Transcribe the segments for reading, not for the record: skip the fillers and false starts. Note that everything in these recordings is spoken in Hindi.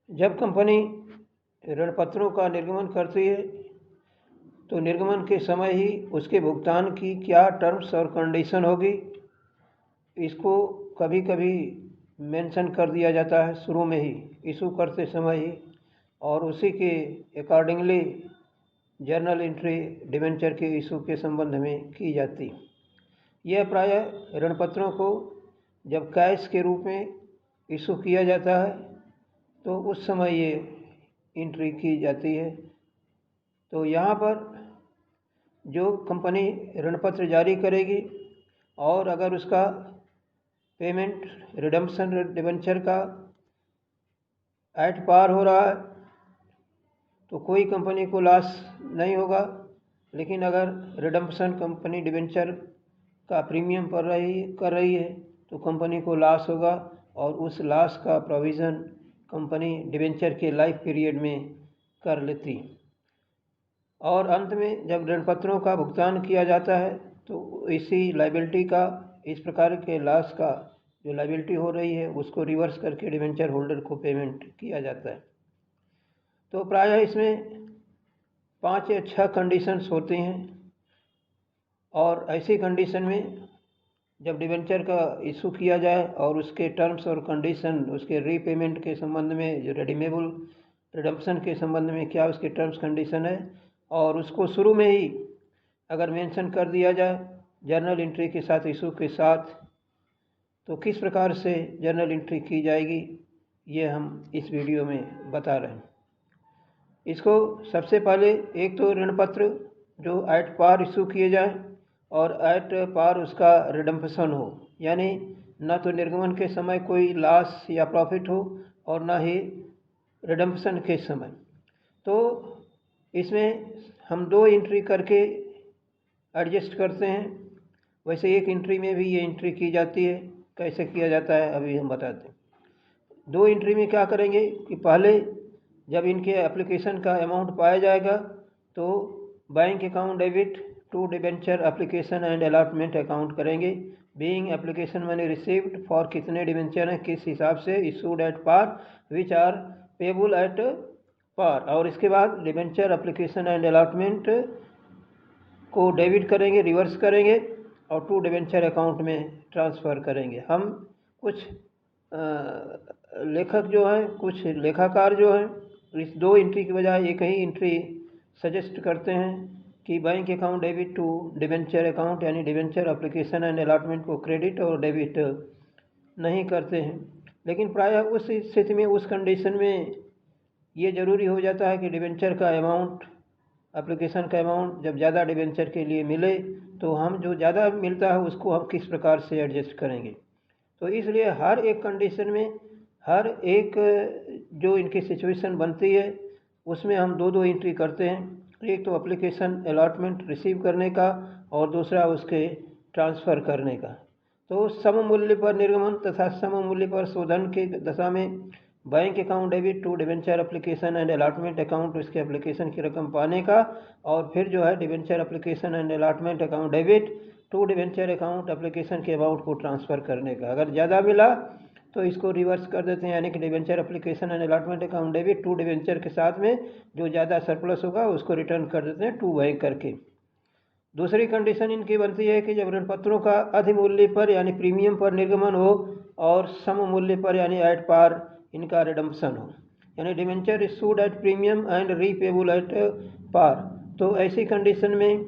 जब कंपनी ऋणपत्रों का निर्गमन करती है तो निर्गमन के समय ही उसके भुगतान की क्या टर्म्स और कंडीशन होगी, इसको कभी कभी मेंशन कर दिया जाता है शुरू में ही, इशू करते समय ही, और उसी के अकॉर्डिंगली जर्नल एंट्री डिबेंचर के इशू के संबंध में की जाती। यह प्रायः ऋणपत्रों को जब कैश के रूप में इशू किया जाता है तो उस समय ये एंट्री की जाती है। तो यहाँ पर जो कंपनी ऋणपत्र जारी करेगी और अगर उसका पेमेंट रिडम्पशन डिबेंचर का एट पार हो रहा है तो कोई कंपनी को लॉस नहीं होगा, लेकिन अगर रिडम्पशन कंपनी डिबेंचर का प्रीमियम कर रही है तो कंपनी को लॉस होगा और उस लॉस का प्रोविज़न कंपनी डिबेंचर के लाइफ पीरियड में कर लेती। और अंत में जब ऋणपत्रों का भुगतान किया जाता है तो इसी लायबिलिटी का, इस प्रकार के लॉस का जो लायबिलिटी हो रही है उसको रिवर्स करके डिबेंचर होल्डर को पेमेंट किया जाता है। तो प्रायः इसमें 5 या 6 कंडीशंस होती हैं और ऐसी कंडीशन में जब डिबेंचर का इशू किया जाए और उसके टर्म्स और कंडीशन, उसके रीपेमेंट के संबंध में, जो रिडीमेबल रिडम्पशन के संबंध में क्या उसके टर्म्स कंडीशन है, और उसको शुरू में ही अगर मेंशन कर दिया जाए जर्नल एंट्री के साथ, इशू के साथ, तो किस प्रकार से जर्नल एंट्री की जाएगी ये हम इस वीडियो में बता रहे हैं। इसको सबसे पहले एक तो ऋणपत्र जो एट पार इशू किए जाए और एट पार उसका रिडम्पशन हो, यानी न तो निर्गमन के समय कोई लॉस या प्रॉफिट हो और ना ही रिडम्पशन के समय। तो इसमें हम 2 एंट्री करके एडजस्ट करते हैं। वैसे एक एंट्री में भी ये एंट्री की जाती है, कैसे किया जाता है अभी हम बताते हैं। 2 एंट्री में क्या करेंगे कि पहले जब इनके एप्लीकेशन का अमाउंट पाया जाएगा तो bank account debit to debenture application and allotment account करेंगे। Being application money received for कितने डिबेंचर हैं, किस हिसाब से, issued at par, which are payable at par. और इसके बाद डिबेंचर एप्लीकेशन एंड अलॉटमेंट को डेबिट करेंगे, रिवर्स करेंगे और टू डिबेंचर अकाउंट में ट्रांसफ़र करेंगे। हम कुछ लेखक जो हैं, कुछ लेखाकार जो हैं, इस 2 एंट्री की बजाय एक ही एंट्री सजेस्ट करते हैं कि bank account debit to debenture account, यानी डिबेंचर एप्लीकेशन एंड अलॉटमेंट को क्रेडिट और डेबिट नहीं करते हैं। लेकिन प्रायः उस स्थिति में, उस कंडीशन में ये ज़रूरी हो जाता है कि डिबेंचर का अमाउंट, एप्लीकेशन का अमाउंट जब ज़्यादा डिबेंचर के लिए मिले तो हम जो ज़्यादा मिलता है उसको हम किस प्रकार से एडजस्ट करेंगे। तो इसलिए हर एक कंडीशन में, हर एक जो इनकी सिचुएशन बनती है उसमें हम 2 एंट्री करते हैं। एक तो एप्लीकेशन अलॉटमेंट रिसीव करने का और दूसरा उसके ट्रांसफ़र करने का। तो सम मूल्य पर निर्गमन तथा सम मूल्य पर शोधन के दशा में bank account debit to debenture application and allotment account, उसके एप्लीकेशन की रकम पाने का, और फिर जो है debenture application and allotment account debit to debenture account application के अमाउंट को ट्रांसफ़र करने का। अगर ज़्यादा मिला तो इसको रिवर्स कर देते हैं, यानी कि debenture application and allotment account debit to debenture के साथ में जो ज़्यादा सरप्लस होगा उसको रिटर्न कर देते हैं टू बैंक करके। दूसरी कंडीशन इनकी बनती है कि जब ऋणपत्रों का अधिमूल्य पर यानी प्रीमियम पर निर्गमन हो और सम मूल्य पर यानी एट पार इनका रिडम्पशन हो, यानी debenture issued at premium and repayable at par. तो ऐसी कंडीशन में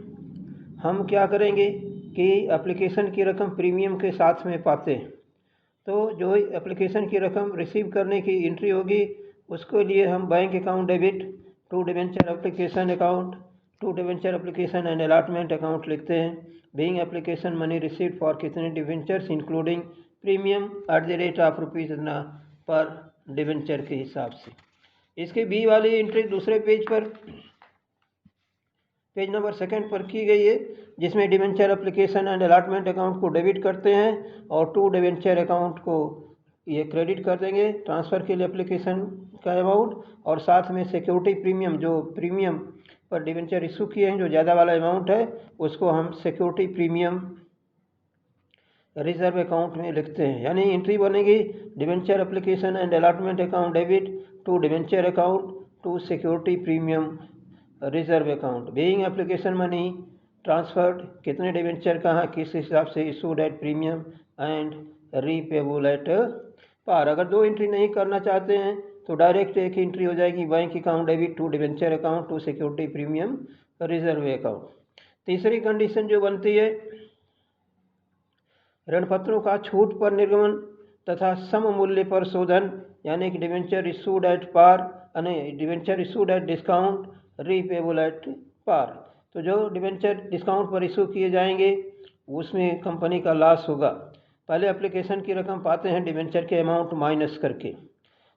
हम क्या करेंगे कि एप्लीकेशन की रकम प्रीमियम के साथ में पाते हैं, तो जो एप्लीकेशन की रकम रिसीव करने की एंट्री होगी उसके लिए हम bank account debit to debenture application account, to debenture application and allotment account लिखते हैं। Being application money received for कितने debentures including premium at the rate of rupees इतना पर डिबेंचर के हिसाब से। इसकी बी वाली एंट्री दूसरे पेज पर, पेज नंबर 2 पर की गई है, जिसमें debenture application and allotment account को डेबिट करते हैं और टू डिबेंचर अकाउंट को ये क्रेडिट कर देंगे ट्रांसफ़र के लिए एप्लीकेशन का अमाउंट, और साथ में सिक्योरिटी प्रीमियम, जो प्रीमियम पर डिबेंचर इशू किए हैं जो ज़्यादा वाला अमाउंट है उसको हम सिक्योरिटी प्रीमियम रिजर्व अकाउंट में लिखते हैं। यानी एंट्री बनेगी debenture application and allotment account debit to debenture account to security premium reserve account being application money transferred, कितने डिवेंचर कहाँ किस हिसाब से issued at premium and repayable at par. अगर दो एंट्री नहीं करना चाहते हैं तो डायरेक्ट एक एंट्री हो जाएगी bank account debit to debenture account to security premium reserve account. तीसरी कंडीशन जो बनती है, ऋण पत्रों का छूट पर निर्गमन तथा सम मूल्य पर शोधन, यानी कि डिवेंचर इशूड एट पार यानी debenture issued at discount repayable at par. तो जो डिवेंचर डिस्काउंट पर इशू किए जाएंगे उसमें कंपनी का लॉस होगा। पहले एप्लीकेशन की रकम पाते हैं डिवेंचर के अमाउंट माइनस करके।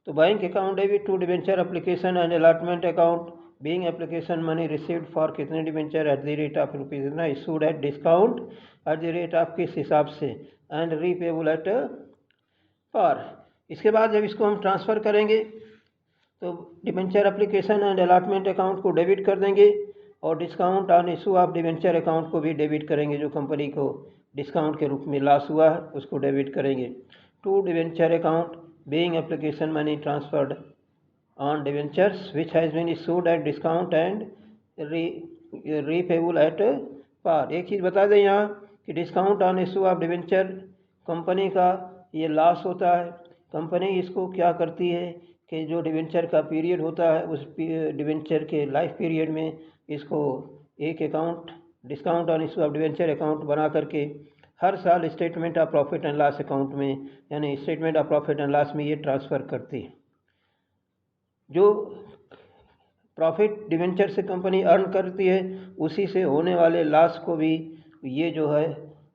तो bank account debit to debenture application and allotment account being application money received for कितने debenture at the rate of rupees इतना issued at discount at the rate of किस हिसाब से एंड रीपेबल एट पार। इसके बाद जब इसको हम ट्रांसफ़र करेंगे तो debenture application and allotment account को डेबिट कर देंगे और discount on issue of debenture account को भी डेबिट करेंगे। जो कंपनी को डिस्काउंट के रूप में लॉस हुआ है उसको डेबिट करेंगे to debenture account being application money transferred on debentures which has been issued at discount and repayable at par. एक चीज़ बता दें यहाँ कि discount on issue of debenture company का ये लॉस होता है। कंपनी इसको क्या करती है कि जो डिवेंचर का पीरियड होता है उस डिवेंचर के लाइफ पीरियड में इसको एक account discount on issue of debenture account बना करके हर साल statement of profit and loss account में यानी statement of profit and loss में ये ट्रांसफ़र करती है। जो प्रॉफिट डिवेंचर से कंपनी अर्न करती है उसी से होने वाले लॉस को भी ये जो है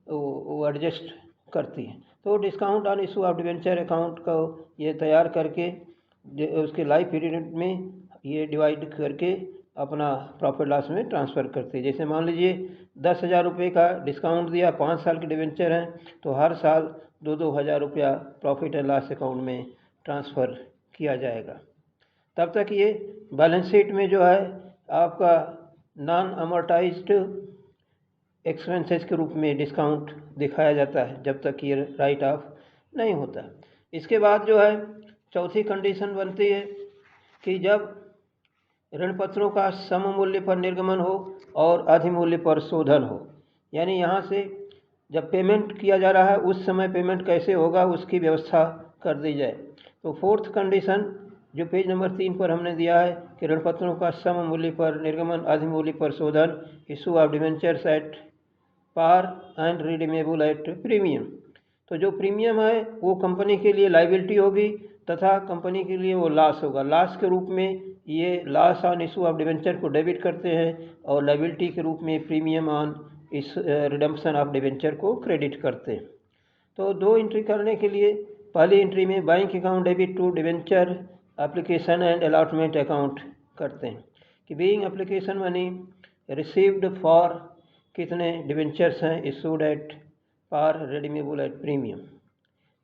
वो एडजस्ट करती है। तो discount on issue of debenture account को ये तैयार करके उसके लाइफ पीरियड में ये डिवाइड करके अपना प्रॉफिट लॉस में ट्रांसफ़र करती है। जैसे मान लीजिए 10,000 रुपये का डिस्काउंट दिया, 5 साल के डिवेंचर हैं तो हर साल 2-2 हज़ार रुपया प्रॉफिट एंड लॉस अकाउंट में ट्रांसफ़र किया जाएगा। तब तक ये बैलेंस शीट में जो है आपका नॉन अमोर्टाइज्ड एक्सपेंसेस के रूप में डिस्काउंट दिखाया जाता है जब तक ये राइट ऑफ नहीं होता। इसके बाद जो है चौथी कंडीशन बनती है कि जब ऋण पत्रों का सम मूल्य पर निर्गमन हो और अधिमूल्य पर शोधन हो, यानी यहाँ से जब पेमेंट किया जा रहा है उस समय पेमेंट कैसे होगा उसकी व्यवस्था कर दी जाए। तो फोर्थ कंडीशन जो पेज नंबर 3 पर हमने दिया है कि ऋण पत्रों का सम मूल्य पर निर्गमन अधिमूल्य पर शोधन issue of debentures at par and redeemable at premium. तो जो प्रीमियम है वो कंपनी के लिए लाइबिलिटी होगी तथा कंपनी के लिए वो लॉस होगा। लॉस के रूप में ये loss on issue of debenture को डेबिट करते हैं और लाइबिलिटी के रूप में प्रीमियम ऑन इस रिडम्पशन ऑफ डिवेंचर को क्रेडिट करते हैं। तो दो एंट्री करने के लिए पहली एंट्री में bank account debit to debenture application and allotment account करते हैं कि being application money received for कितने डिवेंचर्स हैं issued at par redeemable at premium.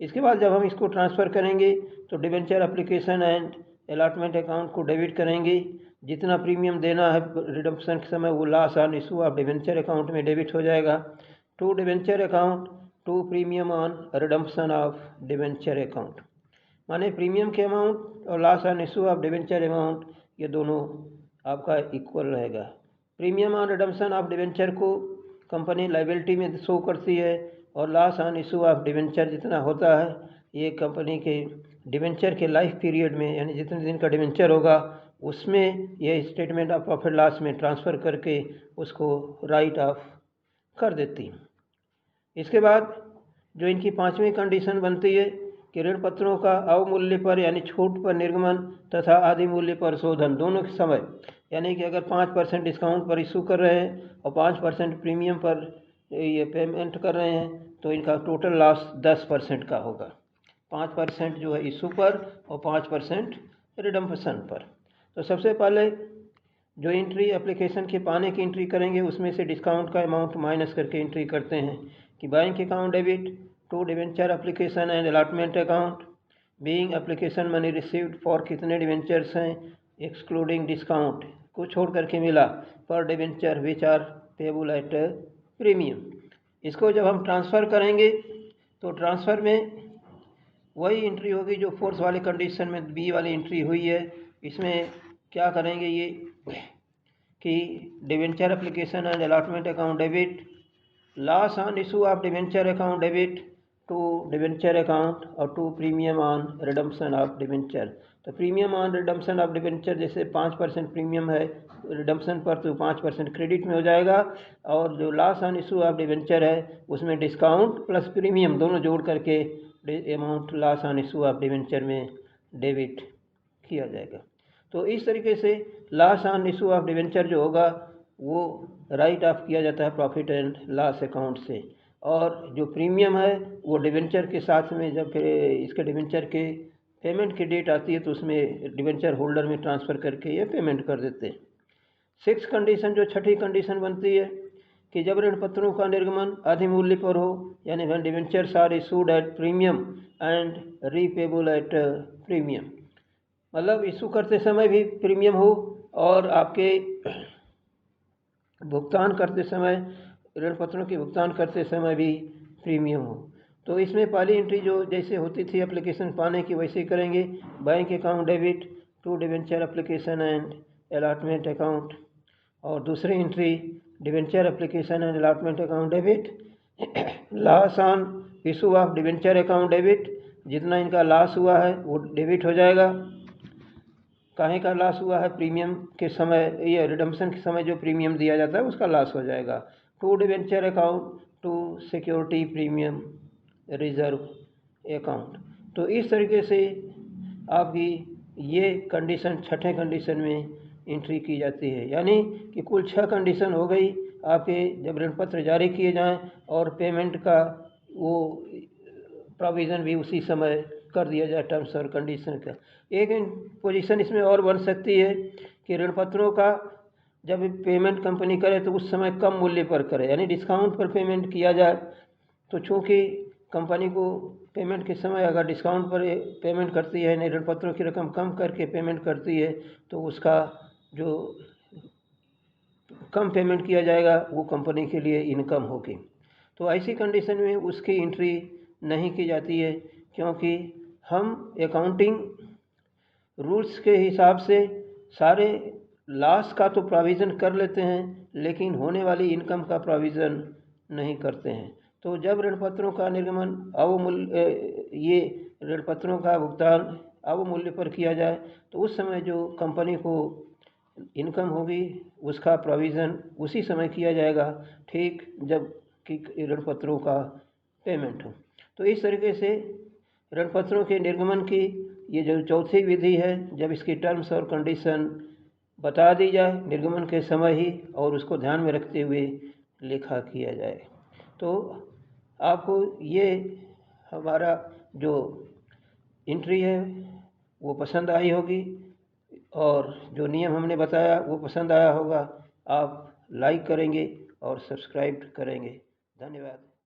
इसके बाद जब हम इसको ट्रांसफ़र करेंगे तो debenture application and allotment account को डेबिट करेंगे। जितना प्रीमियम देना है रिडम्पशन के समय वो loss on issue of debenture account में डेबिट हो जाएगा to debenture account to premium on redemption of debenture account. माने प्रीमियम के अमाउंट और loss on issue of debenture amount ये दोनों आपका इक्वल रहेगा। Premium on redemption of debenture को कंपनी लाइबिलिटी में शो करती है और loss on issue of debenture जितना होता है ये कंपनी के डिवेंचर के लाइफ पीरियड में यानी जितने दिन का डिवेंचर होगा उसमें ये स्टेटमेंट ऑफ प्रॉफिट लॉस में ट्रांसफ़र करके उसको राइट ऑफ कर देती। इसके बाद जो इनकी पांचवी कंडीशन बनती है कि ऋण पत्रों का अवमूल्य पर यानी छूट पर निर्गमन तथा आधि मूल्य पर शोधन दोनों के समय, यानी कि अगर 5% डिस्काउंट पर इशू कर रहे हैं और 5% प्रीमियम पर ये पेमेंट कर रहे हैं तो इनका टोटल लॉस 10% का होगा। 5% जो है इशू पर और 5% रिडम्पशन पर। तो सबसे पहले जो एंट्री एप्लीकेशन के पाने की एंट्री करेंगे उसमें से डिस्काउंट का अमाउंट माइनस करके एंट्री करते हैं कि bank account debit to debenture application and allotment account being application money received for कितने डिवेंचर्स हैं एक्सक्लूडिंग डिस्काउंट को छोड़ करके मिला पर debenture which are payable at premium. इसको जब हम ट्रांसफ़र करेंगे तो ट्रांसफ़र में वही एंट्री होगी जो फोर्स वाले कंडीशन में बी वाली एंट्री हुई है। इसमें क्या करेंगे ये कि debenture application and allotment account debit, loss on issue of debenture account debit to debenture account और to premium on redemption of debenture. तो premium on redemption of debenture जैसे 5% प्रीमियम है रिडम्पशन पर तो 5% क्रेडिट में हो जाएगा, और जो loss on issue of debenture है उसमें डिस्काउंट प्लस प्रीमियम दोनों जोड़ करके amount loss on issue of debenture में डेबिट किया जाएगा। तो इस तरीके से loss on issue of debenture जो होगा वो राइट ऑफ किया जाता है प्रॉफिट एंड लॉस अकाउंट से, और जो प्रीमियम है वो डिवेंचर के साथ में जब इसके डिवेंचर के पेमेंट की डेट आती है तो उसमें डिवेंचर होल्डर में ट्रांसफ़र करके ये पेमेंट कर देते हैं। 6 कंडीशन जो छठी कंडीशन बनती है कि जब ऋण पत्रों का निर्गमन अधिमूल्य पर हो, यानी when debentures are issued at premium and repayable at premium, मतलब इशू करते समय भी प्रीमियम हो और आपके भुगतान करते समय ऋण पत्रों की भुगतान करते समय भी प्रीमियम हो। तो इसमें पहली एंट्री जो जैसे होती थी एप्लीकेशन पाने की वैसे ही करेंगे, bank account debit to debenture application and allotment account, और दूसरी entry debenture application and allotment account debit, loss on issue of debenture account debit, जितना इनका लॉस हुआ है वो डेबिट हो जाएगा। काहे का लॉस हुआ है, प्रीमियम के समय या रिडम्पशन के समय जो प्रीमियम दिया जाता है उसका लॉस हो जाएगा। To debenture account to security premium reserve account. तो इस तरीके से आपकी ये कंडीशन छठे कंडीशन में एंट्री की जाती है, यानी कि कुल 6 कंडीशन हो गई आपके जब ऋण पत्र जारी किए जाएं, और पेमेंट का वो प्रोविज़न भी उसी समय कर दिया जाए टर्म्स और कंडीशन का। एक पोजीशन इसमें और बन सकती है कि ऋण पत्रों का जब पेमेंट कंपनी करे तो उस समय कम मूल्य पर करे, यानी डिस्काउंट पर पेमेंट किया जाए। तो चूँकि कंपनी को पेमेंट के समय अगर डिस्काउंट पर पेमेंट करती है, यानी ऋण पत्रों की रकम कम करके पेमेंट करती है, तो उसका जो कम पेमेंट किया जाएगा वो कंपनी के लिए इनकम होगी। तो ऐसी कंडीशन में उसकी एंट्री नहीं की जाती है, क्योंकि हम अकाउंटिंग रूल्स के हिसाब से सारे लॉस का तो प्रोविज़न कर लेते हैं, लेकिन होने वाली इनकम का प्रोविज़न नहीं करते हैं। तो जब ऋण पत्रों का निर्गमन अवमूल्य ये ऋण पत्रों का भुगतान अवमूल्य पर किया जाए तो उस समय जो कंपनी को इनकम होगी उसका प्रोविज़न उसी समय किया जाएगा, ठीक जब कि ऋण पत्रों का पेमेंट हो। तो इस तरीके से ऋण पत्रों के निर्गमन की ये जो चौथी विधि है, जब इसकी टर्म्स और कंडीशन बता दी जाए निर्गमन के समय ही और उसको ध्यान में रखते हुए लेखा किया जाए, तो आपको ये हमारा जो एंट्री है वो पसंद आई होगी, और जो नियम हमने बताया वो पसंद आया होगा। आप लाइक करेंगे और सब्सक्राइब करेंगे। धन्यवाद।